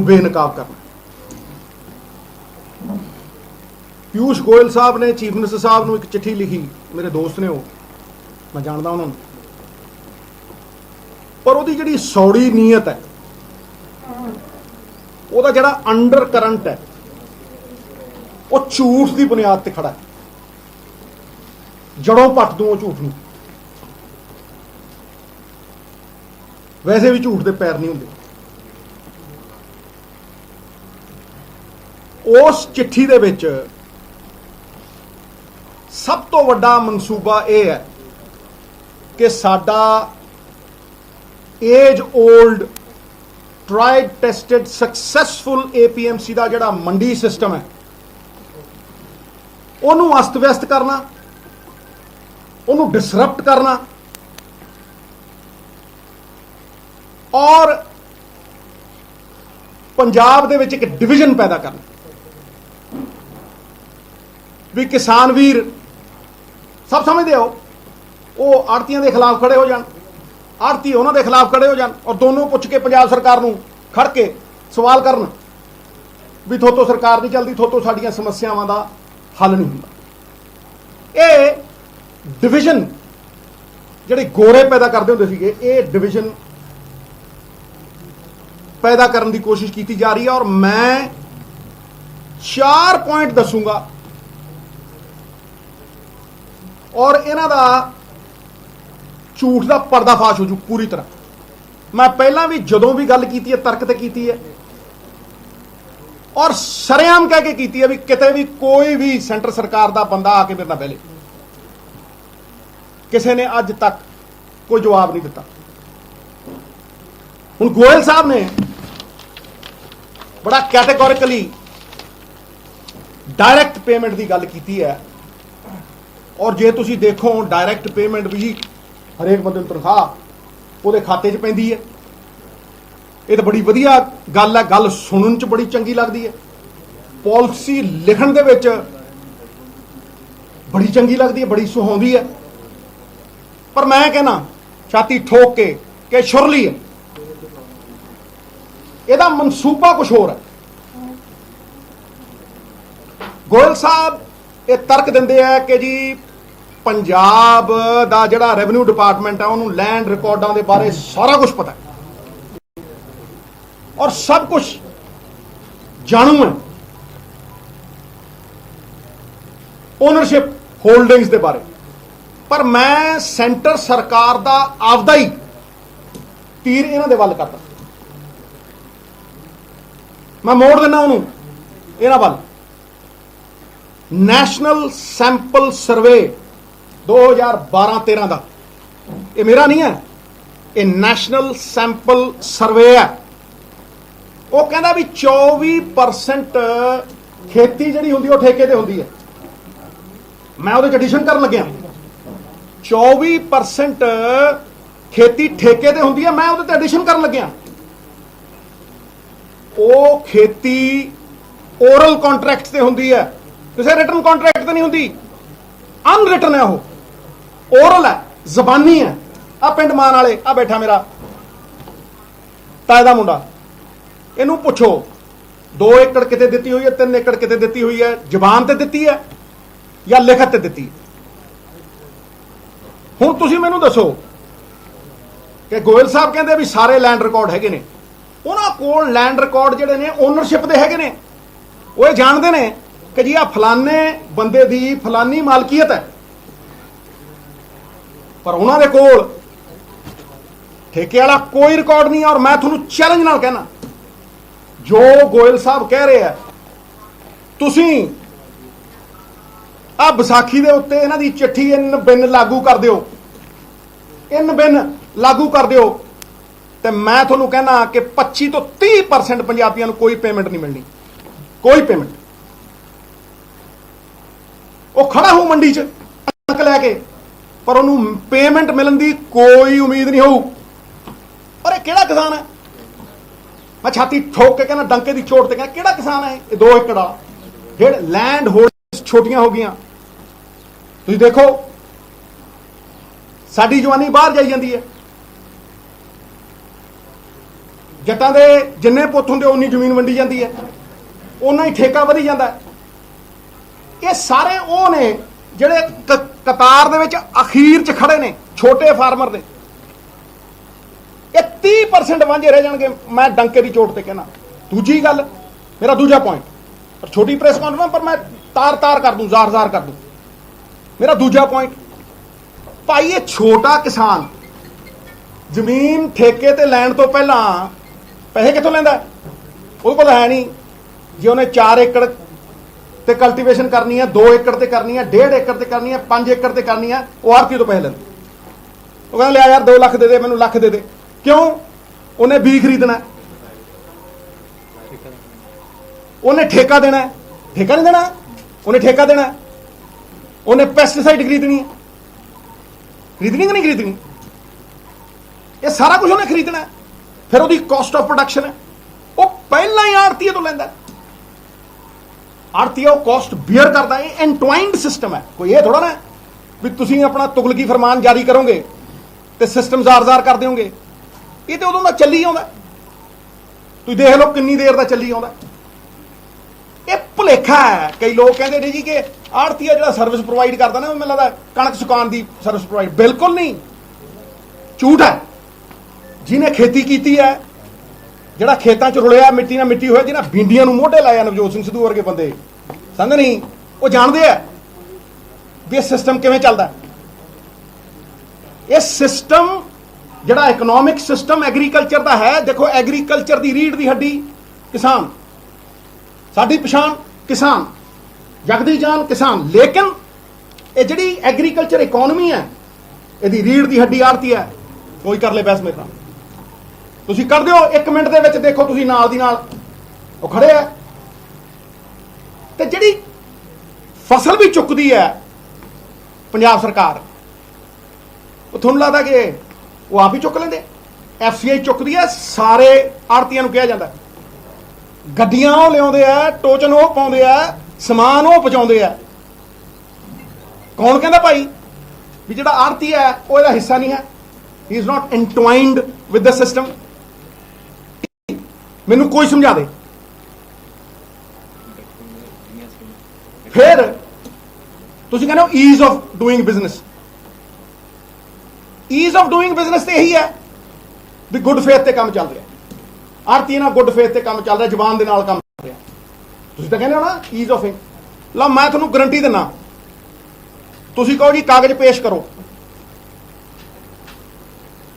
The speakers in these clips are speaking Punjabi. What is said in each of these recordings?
बेनकाब करना। पीयूष गोयल साहब ने चीफ मिनिस्टर साहब को एक चिट्ठी लिखी, मेरे दोस्त ने, वो मैं जानता उन्होंने, पर वो जी सौड़ी नीयत है, वो जड़ा अंडर करंट है, वो झूठ की बुनियाद पर खड़ा है। जड़ों पट दूं झूठ नूं, वैसे भी झूठ के पैर नहीं होंगे। उस चिट्ठी दे विच सब तो वड्डा मनसूबा यह है कि साडा age old tried tested successful APMC का जिहड़ा मंडी सिस्टम है उन्होंने अस्त व्यस्त करना, उन्होंने डिसरप्ट करना और पंजाब दे विच एक डिविजन पैदा करना भी किसान वीर सब समझते हो वो आड़तियों के खिलाफ खड़े हो जान, आड़ती उन्होंने खिलाफ खड़े हो जान और दोनों पुछ के पंजाब सरकार नूं खड़ के सवाल करन भी थोतों सरकार नहीं चलती, थोतों साडियां समस्यावां दा हल नहीं हुंदा। ये डिविजन जिहड़े गोरे पैदा करते हुंदे सीगे, ये डिविजन पैदा करने की कोशिश की जा रही है और मैं 4 पॉइंट दसूंगा और इन्हां दा झूठ का पर्दाफाश हो जू पूरी तरह। मैं पहला भी जदों भी गल की है तर्क ते की है और सरेआम कह के की है भी किते भी कोई भी सेंटर सरकार का बंदा आके मेरे नाल पहले किसी ने अज तक कोई जवाब नहीं दिता। हुण गोयल साहब ने बड़ा कैटेगोरिकली डायरैक्ट पेमेंट की गल की है और जे तुसी देखो डायरैक्ट पेमेंट भी हरेक बंदे नूं तनख्वाह वो खाते च पैंदी है। ये तो बड़ी वधिया गल है, गल सुनन च बड़ी चंगी लगती है, पॉलिसी लिखण दे विच बड़ी चंगी लगती है, बड़ी सुहावनी है। पर मैं कहना छाती ठोक के शुरली है, यदा मनसूबा कुछ होर है। गोयल साहब ये तर्क देंदे है कि जी पंजाब दा जिहड़ा रेवन्यू डिपार्टमेंट है उन्होंने लैंड रिकॉर्डों के बारे सारा कुछ पता है और सब कुछ जानू है, ओनरशिप होल्डिंग्स के बारे। पर मैं सेंटर सरकार का आपदा ही तीर इन्हां दे वल करता, मैं मोड़ देना उन्होंने इन्हां वल। नैशनल सैंपल सर्वे 2012-13 का, ये मेरा नहीं है, ये नैशनल सैंपल सर्वे है। वो कहता भी 24% खेती जी होंगी वो ठेके ते होंदी है। मैं वो एडिशन कर लग्या 24% खेती ठेके ते होंदी है, मैं वो एडिशन कर लग्या वो खेती ओरल कॉन्ट्रैक्ट से होंदी है, किसी रिटन कॉन्ट्रैक्ट तो नहीं होंदी, अनरिटन है वो, ओरल है, जबानी है। आ पिंड मान वाले आ बैठा मेरा ताए दा मुंडा, इनू पुछो 2 एकड़ किते दिती हुई है, 3 एकड़ किते दिती हुई है, जबान ते दिती है या लिखत ते दिती है। हुण तुसीं मैनूं दसो कि गोयल साहब कहंदे भी सारे लैंड रिकॉर्ड हैगे ने, उन्हां कोल लैंड रिकॉर्ड जिहड़े ने ओनरशिप दे हैगे ने, वो जानते ने कि जी आ फलाने बंदे दी फलानी मालकीयत है, पर उन्हां दे कोल ठेके वाला कोई रिकॉर्ड नहीं है। और मैं तुहानूं चैलेंज नाल कहना, जो गोयल साहब कह रहे हैं तुसीं आ विसाखी दे उत्ते इन्हां दी चिट्ठी इन बिन लागू कर दिओ, इन बिन लागू कर दिओ, ते मैं तुहानूं कहना कि 25 तो 30% पंजाबियों को कोई पेमेंट नहीं मिलनी, कोई पेमेंट। वो खड़ा हो मंडी च कणक लैके, पर उन्होंने पेमेंट मिलने की कोई उम्मीद नहीं हो। और ये किहड़ा किसान है? मैं छाती ठोक के कहना, डंके की चोट से कहना, किहड़ा किसान है? ये 2 एकड़ वाला जेड़ लैंड होल्डिंग्स छोटियां हो गई। तुसीं देखो साडी जवानी बाहर जाई जाती है, ਜੱਟਾਂ ਦੇ ਜਿੰਨੇ ਪੁੱਤ ਹੁੰਦੇ ਉਨੀ ਜ਼ਮੀਨ ਵੰਡੀ ਜਾਂਦੀ ਹੈ, ਉਨਾ ਹੀ ਠੇਕਾ ਵਧੀ ਜਾਂਦਾ। ਇਹ ਸਾਰੇ ਉਹ ਨੇ ਜਿਹੜੇ ਕਤਾਰ ਦੇ ਵਿੱਚ ਅਖੀਰ 'ਚ ਖੜੇ ਨੇ, ਛੋਟੇ ਫਾਰਮਰ ਨੇ। ਇਹ 30% ਵਾਂਝੇ ਰਹਿ ਜਾਣਗੇ, ਮੈਂ ਡੰਕੇ ਦੀ ਚੋਟ ਤੇ ਕਹਿਣਾ। ਦੂਜੀ ਗੱਲ, ਮੇਰਾ ਦੂਜਾ ਪੁਆਇੰਟ, ਪਰ ਛੋਟੀ ਪ੍ਰੈਸ ਕਾਨਫਰੰਸ ਪਰ ਮੈਂ ਤਾਰ ਕਰ ਦੂੰ, ਜ਼ਾਰ ਕਰ ਦੂੰ। ਮੇਰਾ ਦੂਜਾ ਪੁਆਇੰਟ, ਭਾਈ ਇਹ ਛੋਟਾ ਕਿਸਾਨ ਜ਼ਮੀਨ ਠੇਕੇ ਤੇ ਲੈਣ ਤੋਂ ਪਹਿਲਾਂ ਪੈਸੇ ਕਿੱਥੋਂ ਲੈਂਦਾ? ਉਹਦੇ ਕੋਲ ਹੈ ਨਹੀਂ। ਜੇ ਉਹਨੇ 4 ਏਕੜ ਤੇ ਕਲਟੀਵੇਸ਼ਨ ਕਰਨੀ ਹੈ, 2 ਏਕੜ ਤੇ ਕਰਨੀ ਹੈ, 1.5 ਏਕੜ ਤੇ ਕਰਨੀ ਹੈ, 5 ਏਕੜ ਤੇ ਕਰਨੀ ਹੈ, ਉਹ ਆੜ੍ਹਤੀ ਤੋਂ ਪੈਸੇ ਲੈਂਦਾ। ਉਹ ਕਹਿੰਦਾ ਲਿਆ ਯਾਰ 2 ਲੱਖ ਦੇ ਦੇ ਮੈਨੂੰ, ਲੱਖ ਦੇ ਦੇ। ਕਿਉਂ? ਉਹਨੇ ਬੀਜ ਖਰੀਦਣਾ, ਉਹਨੇ ਠੇਕਾ ਦੇਣਾ। ਠੇਕਾ ਨਹੀਂ ਦੇਣਾ, ਉਹਨੇ ਠੇਕਾ ਦੇਣਾ। ਉਹਨੇ ਪੈਸਟੀਸਾਈਡ ਖਰੀਦਣੀ ਹੈ, ਖਰੀਦਣੀ ਕਿ ਨਹੀਂ ਖਰੀਦਣੀ? ਇਹ ਸਾਰਾ ਕੁਝ ਉਹਨੇ ਖਰੀਦਣਾ। ਫਿਰ ਉਹਦੀ ਕਾਸਟ ਆਫ ਪ੍ਰੋਡਕਸ਼ਨ ਹੈ, ਉਹ ਪਹਿਲਾਂ ਹੀ ਆੜ੍ਹਤੀਏ ਤੋਂ ਲੈਂਦਾ। ਆੜ੍ਹਤੀਆ ਉਹ ਕਾਸਟ ਬੀਅਰ ਕਰਦਾ। ਇਹ ਐਨਟਵਾਈਨਡ ਸਿਸਟਮ ਹੈ। ਕੋਈ ਇਹ ਥੋੜਾ ਨਾ ਵੀ ਤੁਸੀਂ ਆਪਣਾ ਤੁਗਲਕੀ ਫਰਮਾਨ ਜਾਰੀ ਕਰੋਗੇ ਤੇ ਸਿਸਟਮ ਜ਼ਾਰ ਕਰ ਦਿਓਗੇ। ਇਹ ਤੇ ਉਦੋਂ ਦਾ ਚੱਲੀ ਆਉਂਦਾ। ਤੁਸੀਂ ਦੇਖ ਲਓ ਕਿੰਨੀ ਦੇਰ ਦਾ ਚੱਲੀ ਆਉਂਦਾ। ਇਹ ਭੁਲੇਖਾ ਹੈ। ਕਈ ਲੋਕ ਕਹਿੰਦੇ ਨੇ ਜੀ ਕਿ ਆੜ੍ਹਤੀਆ ਜਿਹੜਾ ਸਰਵਿਸ ਪ੍ਰੋਵਾਈਡ ਕਰਦਾ ਨਾ, ਮੈਨੂੰ ਲੱਗਦਾ ਕਣਕ ਸੁਕਾਉਣ ਦੀ ਸਰਵਿਸ ਪ੍ਰੋਵਾਈਡ। ਬਿਲਕੁਲ ਨਹੀਂ, ਝੂਠ ਹੈ। ਜਿਹਨੇ ਖੇਤੀ ਕੀਤੀ ਹੈ, ਜਿਹੜਾ ਖੇਤਾਂ 'ਚ ਰੁਲਿਆ, ਮਿੱਟੀ ਨਾਲ ਮਿੱਟੀ ਹੋਇਆ, ਜਿਹਨਾਂ ਭਿੰਡੀਆਂ ਨੂੰ ਮੋਢੇ ਲਾਇਆ, ਨਵਜੋਤ ਸਿੰਘ ਸਿੱਧੂ ਵਰਗੇ ਬੰਦੇ, ਸਮਝ ਨਹੀਂ, ਉਹ ਜਾਣਦੇ ਆ ਵੀ ਇਹ ਸਿਸਟਮ ਕਿਵੇਂ ਚੱਲਦਾ। ਇਹ ਸਿਸਟਮ ਜਿਹੜਾ ਇਕਨੋਮਿਕ ਸਿਸਟਮ ਐਗਰੀਕਲਚਰ ਦਾ ਹੈ, ਦੇਖੋ ਐਗਰੀਕਲਚਰ ਦੀ ਰੀੜ੍ਹ ਦੀ ਹੱਡੀ ਕਿਸਾਨ, ਸਾਡੀ ਪਛਾਣ ਕਿਸਾਨ, ਜਗਦੀ ਜਾਨ ਕਿਸਾਨ। ਲੇਕਿਨ ਇਹ ਜਿਹੜੀ ਐਗਰੀਕਲਚਰ ਇਕਨੋਮੀ ਹੈ, ਇਹਦੀ ਰੀੜ੍ਹ ਦੀ ਹੱਡੀ ਆੜ੍ਹਤੀ ਹੈ। ਕੋਈ ਕਰ ਲੈ ਬਹਿਸ ਮੇਰੇ ਨਾਲ, ਤੁਸੀਂ ਕਰ ਦਿਓ 1 ਮਿੰਟ ਦੇ ਵਿੱਚ। ਦੇਖੋ ਤੁਸੀਂ ਨਾਲ ਦੀ ਨਾਲ ਉਹ ਖੜੇ ਆ। ਤੇ ਜਿਹੜੀ ਫਸਲ ਵੀ ਚੁੱਕਦੀ ਹੈ ਪੰਜਾਬ ਸਰਕਾਰ, ਉਹ ਤੁਹਾਨੂੰ ਲੱਗਦਾ ਕਿ ਉਹ ਆਪ ਹੀ ਚੁੱਕ ਲੈਂਦੇ? FCI ਚੁੱਕਦੀ ਹੈ, ਸਾਰੇ ਆੜ੍ਹਤੀਆਂ ਨੂੰ ਕਿਹਾ ਜਾਂਦਾ। ਗੱਡੀਆਂ ਉਹ ਲਿਆਉਂਦੇ ਆ, ਟੋਚਨ ਉਹ ਪਾਉਂਦੇ ਆ, ਸਮਾਨ ਉਹ ਪਹੁੰਚਾਉਂਦੇ ਆ। ਕੌਣ ਕਹਿੰਦਾ ਭਾਈ ਵੀ ਜਿਹੜਾ ਆੜ੍ਹਤੀ ਹੈ ਉਹ ਇਹਦਾ ਹਿੱਸਾ ਨਹੀਂ ਹੈ? He is not entwined with the system. ਮੈਨੂੰ ਕੋਈ ਸਮਝਾ ਦੇ। ਫਿਰ ਤੁਸੀਂ ਕਹਿੰਦੇ ਹੋ ease of doing business. Ease of doing business ਤੇ ਇਹੀ ਹੈ ਵੀ ਗੁੱਡ ਫੇਥ ਤੇ ਕੰਮ ਚੱਲ ਰਿਹਾ। ਆੜ੍ਹਤੀ ਨਾਲ ਗੁੱਡ ਫੇਥ ਤੇ ਕੰਮ ਚੱਲ ਰਿਹਾ, ਜ਼ੁਬਾਨ ਦੇ ਨਾਲ ਕੰਮ ਚੱਲ ਰਿਹਾ। ਤੁਸੀਂ ਤਾਂ ਕਹਿੰਦੇ ਹੋ ਨਾ ਈਜ਼ ਆਫ। ਲਓ ਮੈਂ ਤੁਹਾਨੂੰ ਗਰੰਟੀ ਦਿੰਦਾ, ਤੁਸੀਂ ਕਹੋ ਜੀ ਕਾਗਜ਼ ਪੇਸ਼ ਕਰੋ,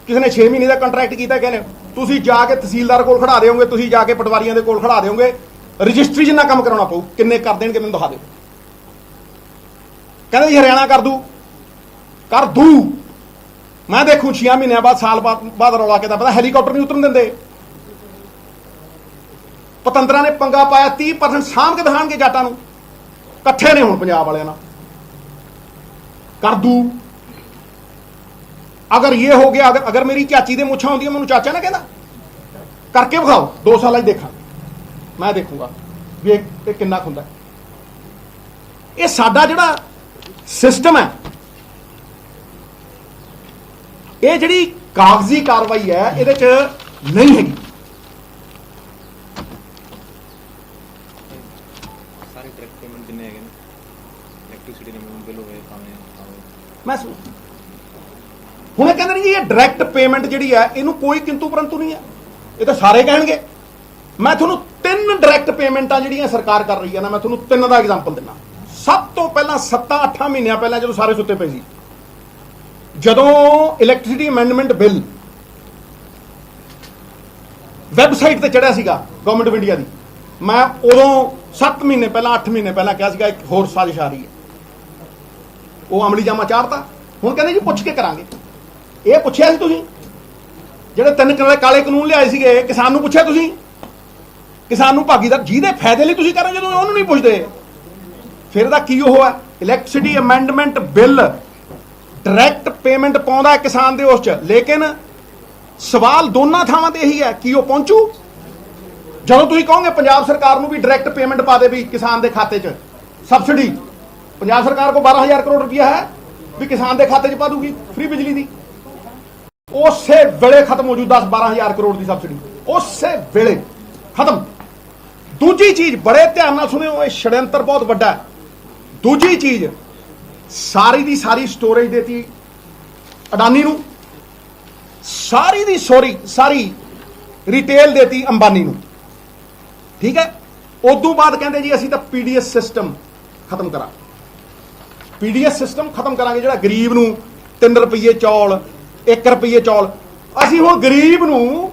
ਕਿਸੇ ਨੇ 6 ਮਹੀਨੇ ਦਾ ਕੰਟਰੈਕਟ ਕੀਤਾ, ਕਹਿੰਦੇ ਤੁਸੀਂ ਜਾ ਕੇ ਤਹਿਸੀਲਦਾਰ ਕੋਲ ਖੜਾ ਦਿਓਗੇ, ਤੁਸੀਂ ਜਾ ਕੇ ਪਟਵਾਰੀਆਂ ਦੇ ਕੋਲ ਖੜਾ ਦਿਓਗੇ, ਰਜਿਸਟਰੀ ਜਿੰਨਾ ਕੰਮ ਕਰਾਉਣਾ ਪਊ। ਕਿੰਨੇ ਕਰ ਦੇਣਗੇ ਮੈਨੂੰ ਦਿਖਾ ਦਿਓ। ਕਹਿੰਦੇ ਜੀ ਹਰਿਆਣਾ ਕਰ ਦੂ। ਮੈਂ ਦੇਖੂ 6 ਮਹੀਨਿਆਂ ਬਾਅਦ, ਸਾਲ ਬਾਅਦ ਰੌਲਾ ਕਿਦਾ ਪਤਾ, ਹੈਲੀਕਾਪਟਰ ਨਹੀਂ ਉਤਰਨ ਦਿੰਦੇ। ਪਤੰਦਰਾਂ ਨੇ ਪੰਗਾ ਪਾਇਆ, 30% ਸਾਂਭ ਕੇ ਦਿਖਾਣਗੇ ਜੱਟਾਂ ਨੂੰ। ਇਕੱਠੇ ਨੇ ਹੁਣ ਪੰਜਾਬ ਵਾਲਿਆਂ ਨਾਲ। ਕਰ ਦੂ। ਅਗਰ ਇਹ ਹੋ ਗਿਆ, ਅਗਰ ਮੇਰੀ ਚਾਚੀ ਦੇ ਮੁੱਛਾਂ ਹੁੰਦੀਆਂ, ਮੈਨੂੰ ਚਾਚਾ ਨਾ ਕਹਿੰਦਾ ਕਰਕੇ ਵਿਖਾਓ, 2 ਸਾਲਾਂ 'ਚ ਦੇਖਾਂ, ਮੈਂ ਦੇਖੂਗਾ ਵੀ ਇਹ ਕਿੰਨਾ ਹੁੰਦਾ। ਇਹ ਸਾਡਾ ਜਿਹੜਾ ਸਿਸਟਮ ਹੈ, ਇਹ ਜਿਹੜੀ ਕਾਗਜ਼ੀ ਕਾਰਵਾਈ ਹੈ, ਇਹਦੇ 'ਚ ਨਹੀਂ ਹੈਗੀ। ਸਾਰੇ ਡਾਇਰੈਕਟ ਪੇਮੈਂਟ ਜਿੰਨੇ ਹੈਗੇ ਨੇ, ਇਲੈਕਟ੍ਰਿਸਿਟੀ ਦੇ ਬਿੱਲ ਹੋਏ, ਮੈਂ ਹੁਣ ਇਹ ਕਹਿੰਦੇ ਨੇ ਜੀ ਇਹ ਡਾਇਰੈਕਟ ਪੇਮੈਂਟ ਜਿਹੜੀ ਹੈ, ਇਹਨੂੰ ਕੋਈ ਕਿੰਤੂ ਪਰੰਤੂ ਨਹੀਂ ਹੈ। ਇਹ ਤਾਂ ਸਾਰੇ ਕਹਿਣਗੇ। ਮੈਂ ਤੁਹਾਨੂੰ 3 ਡਾਇਰੈਕਟ ਪੇਮੈਂਟਾਂ ਜਿਹੜੀਆਂ ਸਰਕਾਰ ਕਰ ਰਹੀ ਹੈ ਨਾ, ਮੈਂ ਤੁਹਾਨੂੰ 3 ਦਾ ਐਗਜ਼ਾਮਪਲ ਦਿੰਦਾ। ਸਭ ਤੋਂ ਪਹਿਲਾਂ 7-8 ਮਹੀਨਿਆਂ ਪਹਿਲਾਂ, ਜਦੋਂ ਸਾਰੇ ਸੁੱਤੇ ਪਏ ਸੀ, ਜਦੋਂ ਇਲੈਕਟ੍ਰਿਸਿਟੀ ਅਮੈਂਡਮੈਂਟ ਬਿੱਲ ਵੈਬਸਾਈਟ ਤੇ ਚੜਿਆ ਸੀਗਾ ਗਵਰਨਮੈਂਟ ਆਫ ਇੰਡੀਆ ਦੀ, ਮੈਂ ਉਦੋਂ 7 ਮਹੀਨੇ ਪਹਿਲਾਂ, 8 ਮਹੀਨੇ ਪਹਿਲਾਂ ਕਿਹਾ ਸੀਗਾ ਇੱਕ ਹੋਰ ਸਾਜ਼ਿਸ਼ ਆ ਰਹੀ ਹੈ। ਉਹ ਅਮਲੀ ਜਾਮਾ ਚਾੜਤਾ। ਹੁਣ ਕਹਿੰਦੇ ਜੀ ਪੁੱਛ ਕੇ ਕਰਾਂਗੇ। ਇਹ ਪੁੱਛਿਆ ਸੀ ਤੁਸੀਂ? ਜਿਹੜੇ 3 ਕਾਲੇ ਕਾਨੂੰਨ ਲਿਆਏ ਸੀਗੇ, ਕਿਸਾਨ ਨੂੰ ਪੁੱਛਿਆ ਤੁਸੀਂ? ਕਿਸਾਨ ਨੂੰ ਭਾਗੀਦਾਰ ਜਿਹਦੇ ਫਾਇਦੇ ਲਈ ਤੁਸੀਂ ਕਰੋ, ਜਦੋਂ ਉਹਨੂੰ ਨਹੀਂ ਪੁੱਛਦੇ, ਫਿਰ ਦਾ ਕੀ ਉਹ ਹੈ? Electricity amendment bill direct payment ਪਾਉਂਦਾ ਕਿਸਾਨ ਦੇ ਉਸ 'ਚ, ਲੇਕਿਨ ਸਵਾਲ ਦੋਨਾਂ ਥਾਵਾਂ ਤੇ ਇਹੀ ਹੈ ਕਿ ਉਹ ਪਹੁੰਚੂ। ਜਦੋਂ ਤੁਸੀਂ ਕਹੋਗੇ ਪੰਜਾਬ ਸਰਕਾਰ ਨੂੰ ਵੀ ਡਾਇਰੈਕਟ ਪੇਮੈਂਟ ਪਾ ਦੇ ਵੀ ਕਿਸਾਨ ਦੇ ਖਾਤੇ 'ਚ ਸਬਸਿਡੀ, ਪੰਜਾਬ ਸਰਕਾਰ ਕੋਲ 12,000 ਕਰੋੜ ਰੁਪਇਆ ਹੈ ਵੀ ਕਿਸਾਨ ਦੇ ਖਾਤੇ 'ਚ ਪਾ ਦੂਗੀ ਫ੍ਰੀ ਬਿਜਲੀ ਦੀ, ਉਸੇ ਵੇਲੇ ਖਤਮ ਹੋ ਜੂ 10-12,000 ਕਰੋੜ ਦੀ ਸਬਸਿਡੀ। ਉਸੇ ਵੇਲੇ ਖਤਮ। ਦੂਜੀ ਚੀਜ਼, ਬੜੇ ਧਿਆਨ ਨਾਲ ਸੁਣਿਓ, ਇਹ ਛੜਯੰਤਰ ਬਹੁਤ ਵੱਡਾ ਹੈ। ਦੂਜੀ ਚੀਜ਼, ਸਾਰੀ ਦੀ ਸਾਰੀ ਸਟੋਰੇਜ ਦੇਤੀ ਅਡਾਨੀ ਨੂੰ, ਸਾਰੀ ਦੀ ਸਾਰੀ ਰਿਟੇਲ ਦੇਤੀ ਅੰਬਾਨੀ ਨੂੰ, ਠੀਕ ਹੈ। ਉਦੋਂ ਬਾਅਦ ਕਹਿੰਦੇ ਜੀ ਅਸੀਂ ਤਾਂ ਪੀਡੀਐਸ ਸਿਸਟਮ ਖਤਮ ਕਰਾਂਗੇ, ਪੀਡੀਐਸ ਸਿਸਟਮ ਖਤਮ ਕਰਾਂਗੇ, ਜਿਹੜਾ ਗਰੀਬ ਨੂੰ 3 ਰੁਪਏ ਚੌਲ, 1 ਰੁਪਏ ਚੌਲ, ਅਸੀਂ ਹੁਣ ਗਰੀਬ ਨੂੰ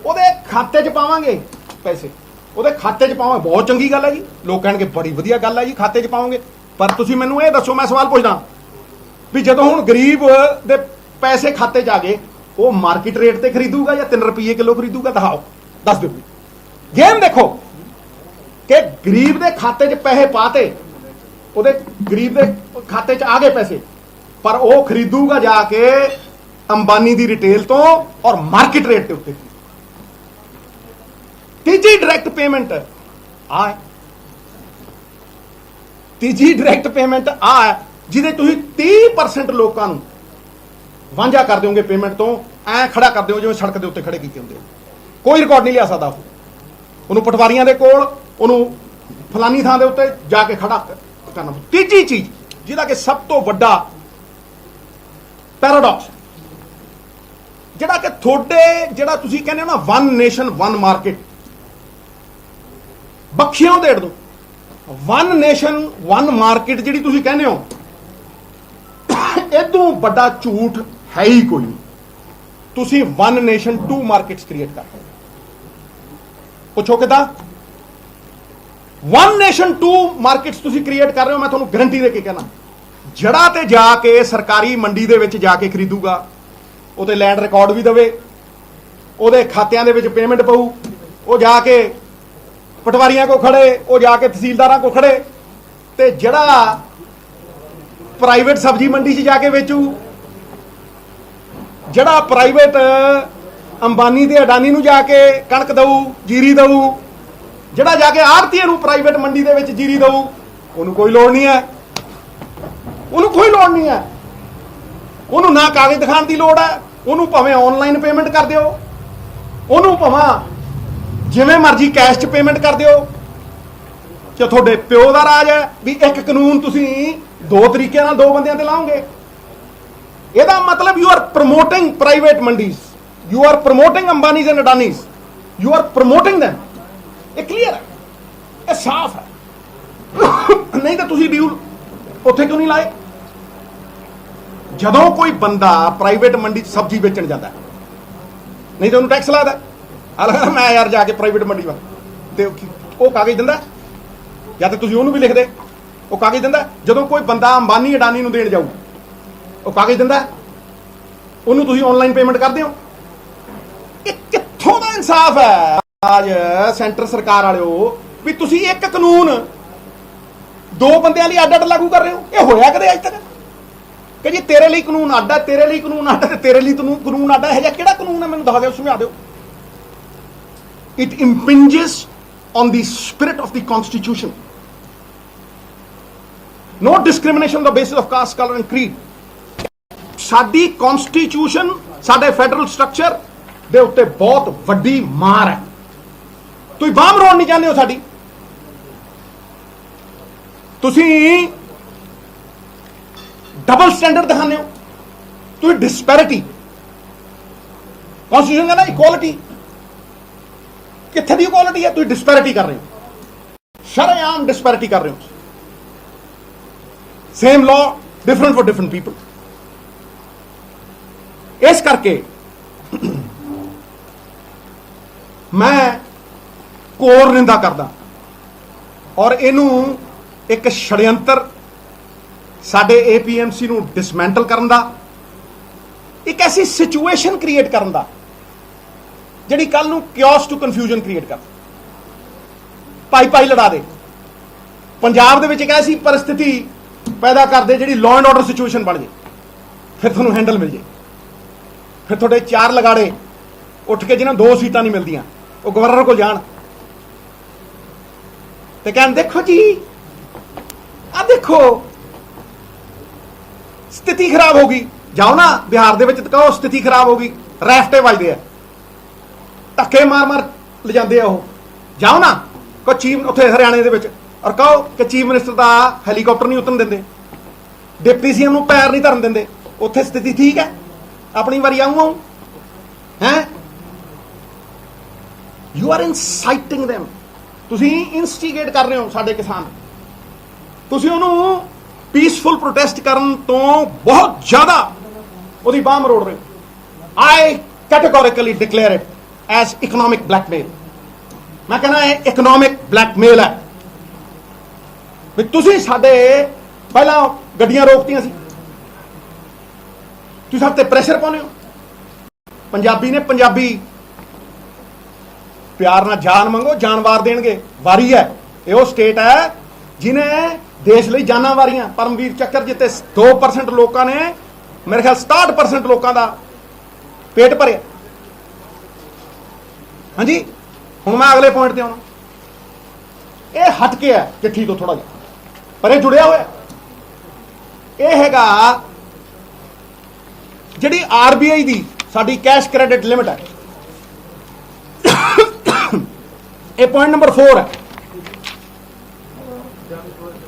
ਉਹਦੇ ਖਾਤੇ 'ਚ ਪਾਵਾਂਗੇ ਪੈਸੇ, ਉਹਦੇ ਖਾਤੇ 'ਚ ਪਾਵਾਂਗੇ। ਬਹੁਤ ਚੰਗੀ ਗੱਲ ਹੈ ਜੀ, ਲੋਕ ਕਹਿਣਗੇ ਬੜੀ ਵਧੀਆ ਗੱਲ ਹੈ ਜੀ, ਖਾਤੇ 'ਚ ਪਾਵਾਂਗੇ। ਪਰ ਤੁਸੀਂ ਮੈਨੂੰ ਇਹ ਦੱਸੋ, ਮੈਂ ਸਵਾਲ ਪੁੱਛਦਾ ਵੀ ਜਦੋਂ ਹੁਣ ਗਰੀਬ ਦੇ ਪੈਸੇ ਖਾਤੇ 'ਚ ਆ ਗਏ, ਉਹ ਮਾਰਕੀਟ ਰੇਟ ਤੇ ਖਰੀਦੂਗਾ ਜਾਂ 3 ਰੁਪਏ ਕਿਲੋ ਖਰੀਦੂਗਾ? ਦਿਖਾਓ, ਦੱਸ ਦਿਓ। ਗੇਮ ਦੇਖੋ ਕਿ ਗਰੀਬ ਦੇ ਖਾਤੇ 'ਚ ਪੈਸੇ ਪਾਤੇ, ਉਹਦੇ ਗਰੀਬ ਦੇ ਖਾਤੇ 'ਚ ਆ ਗਏ ਪੈਸੇ, ਪਰ ਉਹ ਖਰੀਦੂਗਾ ਜਾ ਕੇ ਅੰਬਾਨੀ ਦੀ ਰਿਟੇਲ ਤੋਂ ਔਰ ਮਾਰਕੀਟ ਰੇਟ ਦੇ ਉੱਤੇ। ਤੀਜੀ ਡਾਇਰੈਕਟ ਪੇਮੈਂਟ ਆ, ਤੀਜੀ ਡਾਇਰੈਕਟ ਪੇਮੈਂਟ ਆ ਜਿਹਦੇ ਤੁਸੀਂ 30% ਲੋਕਾਂ ਨੂੰ ਵਾਂਝਾ ਕਰ ਦਿਓਗੇ ਪੇਮੈਂਟ ਤੋਂ, ਐ ਖੜਾ ਕਰ ਦਿਓ ਜਿਵੇਂ ਸੜਕ ਦੇ ਉੱਤੇ ਖੜੇ ਕੀਤੇ ਹੁੰਦੇ। ਕੋਈ ਰਿਕਾਰਡ ਨਹੀਂ ਲਿਆ ਸਕਦਾ ਉਹਨੂੰ ਪਟਵਾਰੀਆਂ ਦੇ ਕੋਲ, ਉਹਨੂੰ ਫਲਾਨੀ ਥਾਂ ਦੇ ਉੱਤੇ ਜਾ ਕੇ ਖੜਾ ਕਰਨਾ। ਤੀਜੀ ਚੀਜ਼ ਜਿਹਦਾ ਕਿ ਸਭ ਤੋਂ ਵੱਡਾ ਪੈਰਾਡੌਕਸ, ਜਿਹੜਾ ਕਿ ਤੁਹਾਡੇ ਜਿਹੜਾ ਤੁਸੀਂ ਕਹਿੰਦੇ ਹੋ ਨਾ ਵਨ ਨੇਸ਼ਨ ਵਨ ਮਾਰਕੀਟ, ਬਖਸ਼ਿਓ ਦੇੜ ਦੋ। ਵਨ ਨੇਸ਼ਨ ਵਨ ਮਾਰਕੀਟ ਜਿਹੜੀ ਤੁਸੀਂ ਕਹਿੰਦੇ ਹੋ, ਇਦੋਂ ਵੱਡਾ ਝੂਠ ਹੈ ਹੀ ਕੋਈ ਨਹੀਂ। ਤੁਸੀਂ ਵਨ ਨੇਸ਼ਨ 2 ਮਾਰਕੀਟਸ ਕ੍ਰੀਏਟ ਕਰ ਰਹੇ ਹੋ। ਪੁੱਛੋ ਕਿਦਾਂ? ਵਨ ਨੇਸ਼ਨ 2 ਮਾਰਕੀਟਸ ਤੁਸੀਂ ਕ੍ਰੀਏਟ ਕਰ ਰਹੇ ਹੋ। ਮੈਂ ਤੁਹਾਨੂੰ ਗਾਰੰਟੀ ਦੇ ਕੇ ਕਹਿਣਾ, ਜੜਾ ਤੇ ਜਾ ਕੇ ਸਰਕਾਰੀ ਮੰਡੀ ਦੇ ਵਿੱਚ ਜਾ ਕੇ ਖਰੀਦੂਗਾ, ਉਹਦੇ ਲੈਂਡ ਰਿਕਾਰਡ ਵੀ ਦੇਵੇ, ਉਹਦੇ ਖਾਤਿਆਂ ਦੇ ਵਿੱਚ ਪੇਮੈਂਟ ਪਊ, ਉਹ ਜਾ ਕੇ ਪਟਵਾਰੀਆਂ ਕੋ ਖੜੇ, ਉਹ ਜਾ ਕੇ ਤਹਿਸੀਲਦਾਰਾਂ ਕੋ ਖੜੇ, ਤੇ ਜਿਹੜਾ ਪ੍ਰਾਈਵੇਟ ਸਬਜ਼ੀ ਮੰਡੀ 'ਚ ਜਾ ਕੇ ਵੇਚੂ, ਜਿਹੜਾ ਪ੍ਰਾਈਵੇਟ ਅੰਬਾਨੀ ਤੇ ਅਡਾਨੀ ਨੂੰ ਜਾ ਕੇ ਕਣਕ ਦਊ, ਜੀਰੀ ਦਊ, ਜਿਹੜਾ ਜਾ ਕੇ ਆੜ੍ਹਤੀਏ ਨੂੰ ਪ੍ਰਾਈਵੇਟ ਮੰਡੀ ਦੇ ਵਿੱਚ ਜੀਰੀ ਦਊ, ਉਹਨੂੰ ਕੋਈ ਲੋੜ ਨਹੀਂ ਹੈ, ਉਹਨੂੰ ਕੋਈ ਲੋੜ ਨਹੀਂ ਹੈ, ਉਹਨੂੰ ਨਾ ਕਾਗਜ਼ ਦਿਖਾਉਣ ਦੀ ਲੋੜ ਹੈ, ਉਹਨੂੰ ਭਾਵੇਂ ਆਨਲਾਈਨ ਪੇਮੈਂਟ ਕਰ ਦਿਓ, ਉਹਨੂੰ ਭਾਵੇਂ ਜਿਵੇਂ ਮਰਜ਼ੀ ਕੈਸ਼ 'ਚ ਪੇਮੈਂਟ ਕਰ ਦਿਓ। ਕਿ ਤੁਹਾਡੇ ਪਿਓ ਦਾ ਰਾਜ ਹੈ ਵੀ ਇੱਕ ਕਾਨੂੰਨ ਤੁਸੀਂ 2 ਤਰੀਕਿਆਂ ਨਾਲ 2 ਬੰਦਿਆਂ ਤੇ ਲਾਓਗੇ। ਇਹਦਾ ਮਤਲਬ you are promoting private mandis, you are promoting Ambanis and Adanis, you are promoting them। ਇਹ ਕਲੀਅਰ ਹੈ, ਇਹ ਸਾਫ਼ ਹੈ। ਨਹੀਂ ਤਾਂ ਤੁਸੀਂ ਡੀਲ ਉੱਥੇ ਕਿਉਂ ਨਹੀਂ ਲਾਏ? ਜਦੋਂ ਕੋਈ ਬੰਦਾ ਪ੍ਰਾਈਵੇਟ ਮੰਡੀ 'ਚ ਸਬਜ਼ੀ ਵੇਚਣ ਜਾਂਦਾ, ਨਹੀਂ ਤਾਂ ਉਹਨੂੰ ਟੈਕਸ ਲਾਦਾ। ਮੈਂ ਯਾਰ ਜਾ ਕੇ ਪ੍ਰਾਈਵੇਟ ਮੰਡੀ ਵਾ, ਤੇ ਉਹ ਕਾਗਜ਼ ਦਿੰਦਾ, ਜਾਂ ਤੇ ਤੁਸੀਂ ਉਹਨੂੰ ਵੀ ਲਿਖਦੇ, ਉਹ ਕਾਗਜ਼ ਦਿੰਦਾ। ਜਦੋਂ ਕੋਈ ਬੰਦਾ ਅੰਬਾਨੀ ਅਡਾਨੀ ਨੂੰ ਦੇਣ ਜਾਊ, ਉਹ ਕਾਗਜ਼ ਦਿੰਦਾ, ਉਹਨੂੰ ਤੁਸੀਂ ਆਨਲਾਈਨ ਪੇਮੈਂਟ ਕਰਦੇ ਹੋ। ਇਹ ਕਿੱਥੋਂ ਦਾ ਇਨਸਾਫ ਹੈ ਅੱਜ ਸੈਂਟਰ ਸਰਕਾਰ ਵਾਲਿਓ, ਵੀ ਤੁਸੀਂ ਇੱਕ ਕਾਨੂੰਨ 2 ਬੰਦਿਆਂ ਲਈ ਅੱਡ-ਅੱਡ ਲਾਗੂ ਕਰ ਰਹੇ ਹੋ? ਇਹ ਹੋਇਆ ਕਦੇ ਅੱਜ ਤੱਕ ਕਿ ਜੀ ਤੇਰੇ ਲਈ ਕਾਨੂੰਨ ਅੱਡ ਹੈ, ਤੇਰੇ ਲਈ ਕਾਨੂੰਨ ਅੱਡ ਹੈ, ਤੇਰੇ ਲਈ ਕਾਨੂੰਨ ਅੱਡ ਹੈ? ਇਹ ਜਿਹਾ ਕਿਹੜਾ ਕਾਨੂੰਨ ਹੈ? ਮੈਨੂੰ ਦੱਸ ਦਿਓ, ਸਮਝਾ ਦਿਓ। It impinges on the spirit of the Constitution. No discrimination on the basis of caste, color and creed. ਸਾਡੀ ਕਨਸਟੀਟਿਊਸ਼ਨ, ਸਾਡੇ ਫੈਡਰਲ ਸਟਰਕਚਰ ਦੇ ਉੱਤੇ ਬਹੁਤ ਵੱਡੀ ਮਾਰ ਹੈ। ਤੁਸੀਂ ਬਾਂਹ ਮਰੋੜ ਨਹੀਂ ਚਾਹੁੰਦੇ ਹੋ ਸਾਡੀ, ਤੁਸੀਂ ਡਬਲ ਸਟੈਂਡਰਡ ਦਿਖਾਉਂਦੇ ਹੋ, ਤੁਸੀਂ ਡਿਸਪੈਰਿਟੀ। ਕਨਸਟੀਟਿਊਸ਼ਨ ਕਹਿੰਦਾ ਇਕੁਆਲਿਟੀ, ਕਿੱਥੇ ਦੀ ਇਕੁਆਲਿਟੀ ਹੈ? ਤੁਸੀਂ ਡਿਸਪੈਰਿਟੀ ਕਰ ਰਹੇ ਹੋ, ਸ਼ਰੇਆਮ ਡਿਸਪੈਰਿਟੀ ਕਰ ਰਹੇ ਹੋ। Same law, different for different people. ਇਸ ਕਰਕੇ ਮੈਂ ਕੋਰ ਨਿੰਦਾ ਕਰਦਾ, ਔਰ ਇਹਨੂੰ ਇੱਕ ਛੜਯੰਤਰ ਸਾਡੇ APMC ਨੂੰ ਡਿਸਮੈਂਟਲ ਕਰਨ ਦਾ, ਇੱਕ ਐਸੀ ਸਿਚੁਏਸ਼ਨ ਕ੍ਰੀਏਟ ਕਰਨ ਦਾ ਜਿਹੜੀ ਕੱਲ ਨੂੰ ਕਿਓਸ ਟੂ ਕਨਫਿਊਜ਼ਨ ਕ੍ਰੀਏਟ ਕਰ, ਭਾਈ ਲੜਾ ਦੇ। ਪੰਜਾਬ ਦੇ ਵਿੱਚ ਇੱਕ ਐਸੀ ਪਰਿਸਥਿਤੀ ਪੈਦਾ ਕਰਦੇ ਜਿਹੜੀ ਲਾਅ ਐਂਡ ਆਰਡਰ ਸਿਚੁਏਸ਼ਨ ਬਣ ਜੇ, ਫਿਰ ਤੁਹਾਨੂੰ ਹੈਂਡਲ ਮਿਲ ਜੇ। ਫਿਰ ਤੁਹਾਡੇ 4 ਲਗਾੜੇ ਉੱਠ ਕੇ ਜਿਹਨਾਂ 2 ਸੀਟਾਂ ਨਹੀਂ ਮਿਲਦੀਆਂ, ਉਹ ਗਵਰਨਰ ਕੋਲ ਜਾਣ ਤੇ ਕਹਿਣ, ਦੇਖੋ ਜੀ ਆ ਦੇਖੋ ਸਥਿਤੀ ਖਰਾਬ ਹੋ ਗਈ। ਜਾਓ ਨਾ ਬਿਹਾਰ ਦੇ ਵਿੱਚ, ਕਹੋ ਸਥਿਤੀ ਖਰਾਬ ਹੋ ਗਈ, ਰੈਫਟੇ ਵੱਜਦੇ ਆ, ਧੱਕੇ ਮਾਰ ਲਿਜਾਂਦੇ ਆ। ਉਹ ਜਾਓ ਨਾ ਕੋ ਚੀਫ ਉੱਥੇ ਹਰਿਆਣੇ ਦੇ ਵਿੱਚ ਔਰ ਕਹੋ ਕਿ ਚੀਫ ਮਿਨਿਸਟਰ ਦਾ ਹੈਲੀਕਾਪਟਰ ਨਹੀਂ ਉਤਰਨ ਦਿੰਦੇ, ਡਿਪਟੀ ਸੀਐਮ ਨੂੰ ਪੈਰ ਨਹੀਂ ਧਰਨ ਦਿੰਦੇ। ਉੱਥੇ ਸਥਿਤੀ ਠੀਕ ਹੈ? ਆਪਣੀ ਵਾਰੀ ਆਊਂ ਹੈ। ਯੂ ਆਰ ਇਨਸਾਈਟਿੰਗ them, ਤੁਸੀਂ ਇਨਸਟੀਗੇਟ ਕਰ ਰਹੇ ਹੋ ਸਾਡੇ ਕਿਸਾਨ। ਤੁਸੀਂ ਉਹਨੂੰ ਪੀਸਫੁਲ ਪ੍ਰੋਟੈਸਟ ਕਰਨ ਤੋਂ ਬਹੁਤ ਜ਼ਿਆਦਾ ਉਹਦੀ ਬਾਹ ਮਰੋੜ ਰਹੇ ਹੋ। I categorically declare it as economic blackmail. ਮੈਂ ਕਹਿੰਦਾ ਇਹ ਇਕਨੋਮਿਕ ਬਲੈਕਮੇਲ ਹੈ। ਵੀ ਤੁਸੀਂ ਸਾਡੇ ਪਹਿਲਾਂ ਗੱਡੀਆਂ ਰੋਕਤੀਆਂ ਸੀ, ਤੁਸੀਂ ਸਾਡੇ ਤੇ ਪ੍ਰੈਸ਼ਰ ਪਾਉਂਦੇ ਹੋ। ਪੰਜਾਬੀ ਨੇ ਪੰਜਾਬੀ ਪਿਆਰ ਨਾਲ ਜਾਨ ਮੰਗੋ, ਜਾਨ ਵਾਰ ਦੇਣਗੇ। ਵਾਰੀ ਹੈ, ਇਹ ਉਹ ਸਟੇਟ ਹੈ ਜਿਹਨੇ ਦੇਸ਼ ਲਈ ਜਾਨਾਂ ਵਾਰੀਆਂ। ਪਰਮਵੀਰ ਚੱਕਰ ਜਿੱਤੇ 2% ਲੋਕਾਂ ਨੇ ਮੇਰੇ ਖਿਆਲ 67% ਲੋਕਾਂ ਦਾ ਪੇਟ ਭਰਿਆ। ਹਾਂਜੀ, ਹੁਣ ਮੈਂ ਅਗਲੇ ਪੁਆਇੰਟ ਤੇ ਆਉਣਾ। ਇਹ ਹਟ ਕੇ ਹੈ ਚਿੱਠੀ ਤੋਂ ਥੋੜਾ ਜਿਹਾ, ਪਰ ਇਹ ਜੁੜਿਆ ਹੋਇਆ। ਇਹ ਹੈਗਾ ਜਿਹੜੀ ਆਰਬੀਆਈ ਦੀ ਸਾਡੀ ਕੈਸ਼ ਕ੍ਰੈਡਿਟ ਲਿਮਿਟ ਹੈ। ਇਹ ਪੁਆਇੰਟ ਨੰਬਰ 4 ਹੈ,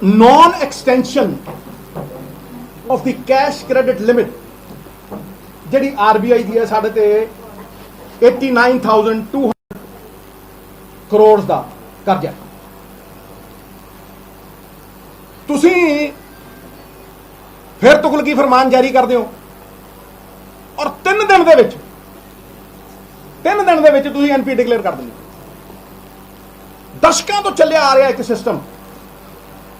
non extension of the cash credit limit. ਜਿਹੜੀ ਆਰਬੀਆਈ ਦੀ ਹੈ ਸਾਡੇ ਤੇ 89,200 ਕਰੋੜ ਦਾ ਕਰਜ਼ਾ। ਤੁਸੀਂ ਫਿਰ ਤੁਗਲਕੀ ਫਰਮਾਨ ਜਾਰੀ ਕਰਦੇ ਹੋ ਔਰ 3 ਦਿਨ ਦੇ ਵਿੱਚ ਤੁਸੀਂ ਐਨਪੀ ਡਿਕਲੇਅਰ ਕਰ ਦਿੰਦੇ। ਦਸ਼ਕਾਂ ਤੋਂ ਚੱਲਿਆ ਆ ਰਿਹਾ ਇੱਕ ਸਿਸਟਮ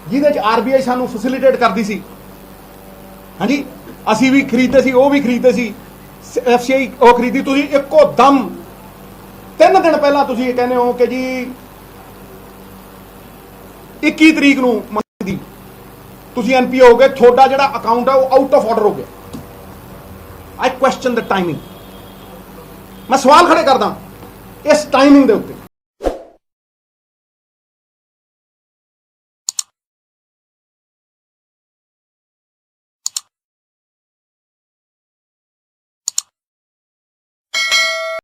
ਜਿਹਦੇ ਚ ਆਰਬੀਆਈ ਸਾਨੂੰ ਫੈਸਿਲਿਟੇਟ ਕਰਦੀ ਸੀ। ਹਾਂਜੀ, ਅਸੀਂ ਵੀ ਖਰੀਦਦੇ ਸੀ, ਉਹ ਵੀ ਖਰੀਦਦੇ ਸੀ, ਐਫਸੀਆਈ ਉਹ ਖਰੀਦੀ। ਤੁਸੀਂ ਇੱਕੋ ਦਮ 3 ਦਿਨ ਪਹਿਲਾਂ ਤੁਸੀਂ ਇਹ ਕਹਿੰਦੇ ਹੋ ਕਿ ਜੀ 21 ਤਰੀਕ ਨੂੰ ਦੀ ਤੁਸੀਂ ਐਨਪੀ ਹੋ ਗਏ, ਤੁਹਾਡਾ ਜਿਹੜਾ ਅਕਾਊਂਟ ਹੈ ਉਹ ਆਊਟ ਆਫ ਆਰਡਰ ਹੋ ਗਿਆ। ਆਈ ਕੁਐਸਚਨ ਦ ਟਾਈਮਿੰਗ। ਮੈਂ ਸਵਾਲ ਖੜੇ ਕਰਦਾ ਇਸ ਟਾਈਮਿੰਗ ਦੇ ਉੱਤੇ।